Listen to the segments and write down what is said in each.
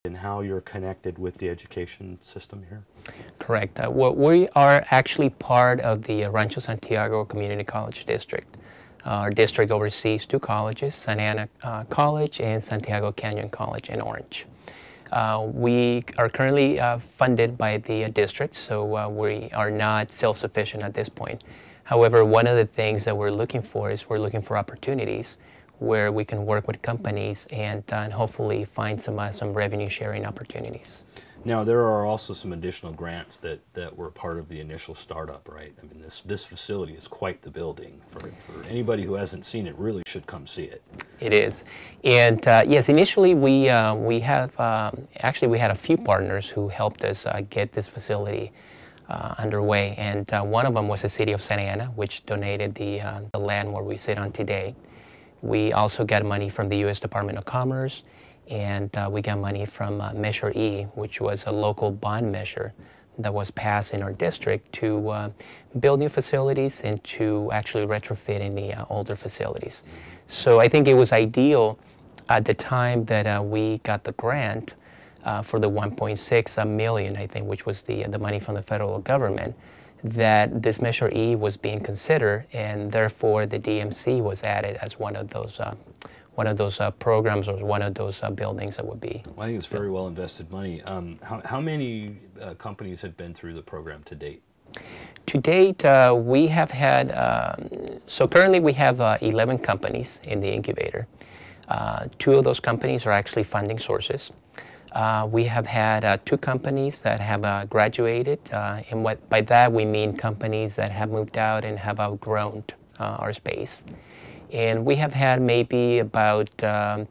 and how you're connected with the education system here? Correct. We are actually part of the Rancho Santiago Community College District. Our district oversees two colleges, Santa Ana College and Santiago Canyon College in Orange. We are currently funded by the district, so we are not self-sufficient at this point. However, one of the things that we're looking for is we're looking for opportunities where we can work with companies and hopefully find some revenue sharing opportunities. Now, there are also some additional grants that were part of the initial startup, right? I mean, this facility is quite the building. For anybody who hasn't seen it, really should come see it. It is. And yes, initially we have, actually we had a few partners who helped us get this facility underway. And one of them was the city of Santa Ana, which donated the land where we sit on today. We also got money from the U.S. Department of Commerce, and we got money from Measure E, which was a local bond measure that was passed in our district to build new facilities and to actually retrofit any older facilities. So I think it was ideal at the time that we got the grant for the 1.6 million, I think, which was the money from the federal government, that this Measure E was being considered, and therefore the DMC was added as one of those programs or one of those buildings that would be. Well, I think it's very well invested money. How many companies have been through the program to date? To date, we have had, so currently we have 11 companies in the incubator. 2 of those companies are actually funding sources. We have had 2 companies that have graduated, and by that we mean companies that have moved out and have outgrown our space. And we have had maybe about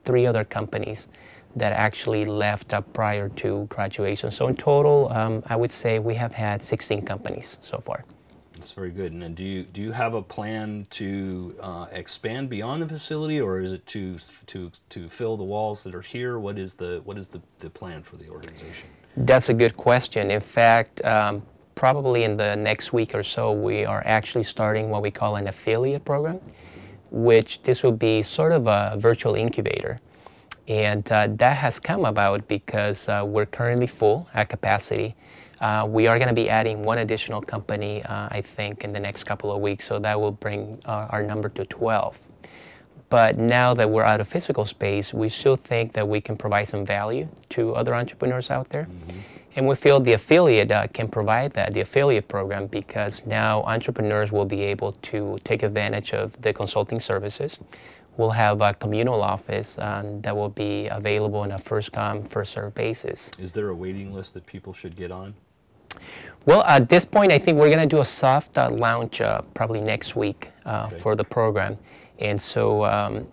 3 other companies that actually left prior to graduation. So in total, I would say we have had 16 companies so far. That's very good. And do you have a plan to expand beyond the facility, or is it to fill the walls that are here? What is the plan for the organization? That's a good question. In fact, probably in the next week or so, we are actually starting what we call an affiliate program, which this will be sort of a virtual incubator. And that has come about because we're currently full at capacity. We are going to be adding 1 additional company, I think, in the next couple of weeks, so that will bring our number to 12. But now that we're out of physical space, we still think that we can provide some value to other entrepreneurs out there. Mm-hmm. And we feel the affiliate can provide that, the affiliate program, because now entrepreneurs will be able to take advantage of the consulting services. We'll have a communal office that will be available on a first-come, first-served basis. Is there a waiting list that people should get on? Well, at this point, I think we're going to do a soft launch probably next week Okay. for the program. And so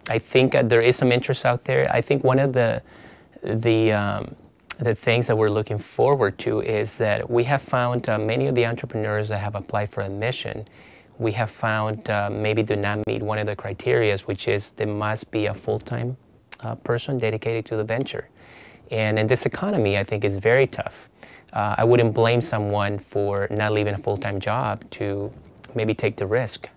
I think there is some interest out there. I think one of the things that we're looking forward to is that we have found many of the entrepreneurs that have applied for admission, we have found maybe do not meet one of the criteria, which is there must be a full-time person dedicated to the venture. And in this economy, I think it's very tough. I wouldn't blame someone for not leaving a full-time job to maybe take the risk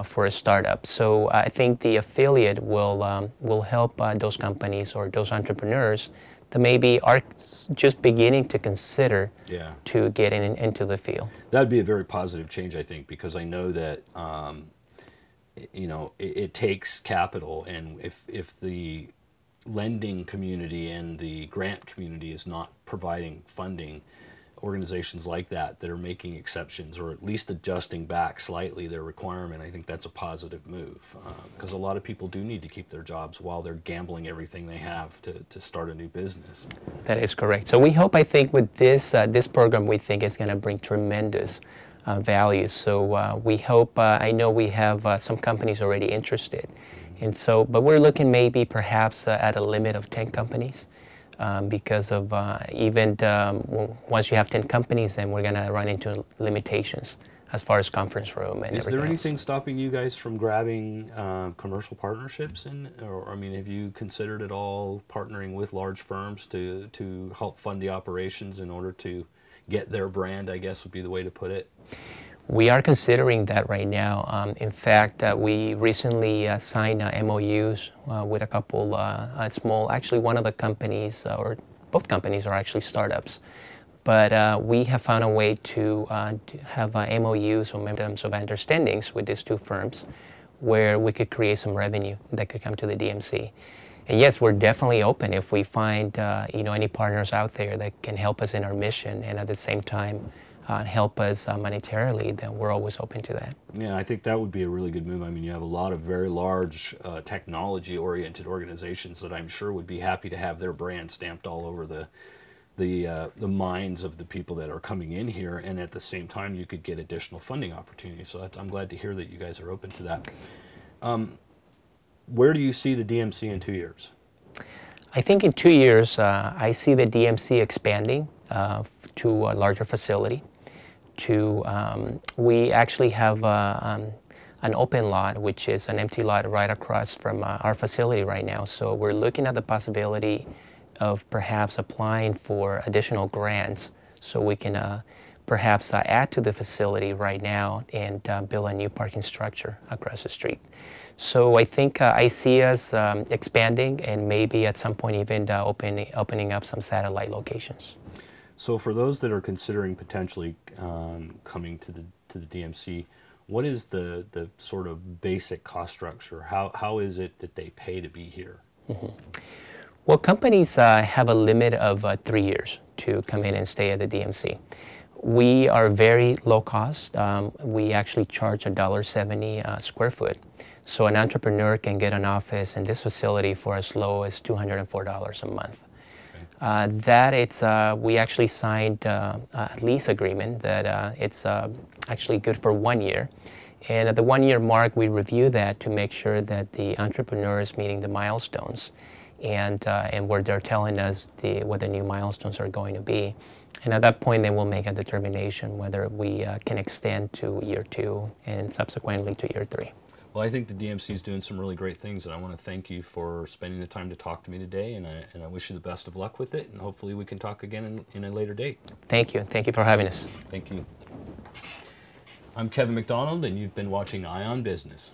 for a startup. So I think the affiliate will help those companies or those entrepreneurs that maybe are just beginning to consider to get into the field. That'd be a very positive change, I think, because I know that it takes capital, and if the lending community and the grant community is not providing funding, organizations like that are making exceptions or at least adjusting back slightly their requirement, I think that's a positive move, because a lot of people do need to keep their jobs while they're gambling everything they have to start a new business. That is correct. So we hope, I think, with this program, we think it's going to bring tremendous value. So we hope, I know we have some companies already interested. And so, but we're looking maybe perhaps at a limit of 10 companies. Because of once you have 10 companies, then we're going to run into limitations as far as conference room and everything else. Is there anything stopping you guys from grabbing commercial partnerships? Or I mean, have you considered at all partnering with large firms to help fund the operations in order to get their brand, I guess would be the way to put it? We are considering that right now. In fact, we recently signed MOUs with a couple small, actually one of the companies or both companies are actually startups. But we have found a way to have MOUs or memorandums of understandings with these two firms where we could create some revenue that could come to the DMC. And yes, we're definitely open if we find any partners out there that can help us in our mission and at the same time help us monetarily, then we're always open to that. Yeah, I think that would be a really good move. I mean, you have a lot of very large technology-oriented organizations that I'm sure would be happy to have their brand stamped all over the minds of the people that are coming in here, and at the same time you could get additional funding opportunities. So I'm glad to hear that you guys are open to that. Where do you see the DMC in 2 years? I think in 2 years I see the DMC expanding to a larger facility. We actually have an open lot, which is an empty lot right across from our facility right now. So we're looking at the possibility of perhaps applying for additional grants so we can perhaps add to the facility right now and build a new parking structure across the street. So I think I see us expanding and maybe at some point even opening up some satellite locations. So for those that are considering potentially coming to the DMC, what is the sort of basic cost structure? How is it that they pay to be here? Mm-hmm. Well, companies have a limit of 3 years to come in and stay at the DMC. We are very low cost. We actually charge $1.70 square foot. So an entrepreneur can get an office in this facility for as low as $204 a month. We actually signed a lease agreement that it's actually good for 1 year. And at the 1 year mark, we review that to make sure that the entrepreneur is meeting the milestones and where they're telling us what the new milestones are going to be. And at that point, then we'll make a determination whether we can extend to year 2 and subsequently to year 3. Well, I think the DMC is doing some really great things, and I want to thank you for spending the time to talk to me today, and I wish you the best of luck with it, and hopefully we can talk again in a later date. Thank you. Thank you for having us. Thank you. I'm Kevin McDonald, and you've been watching Eye on Business.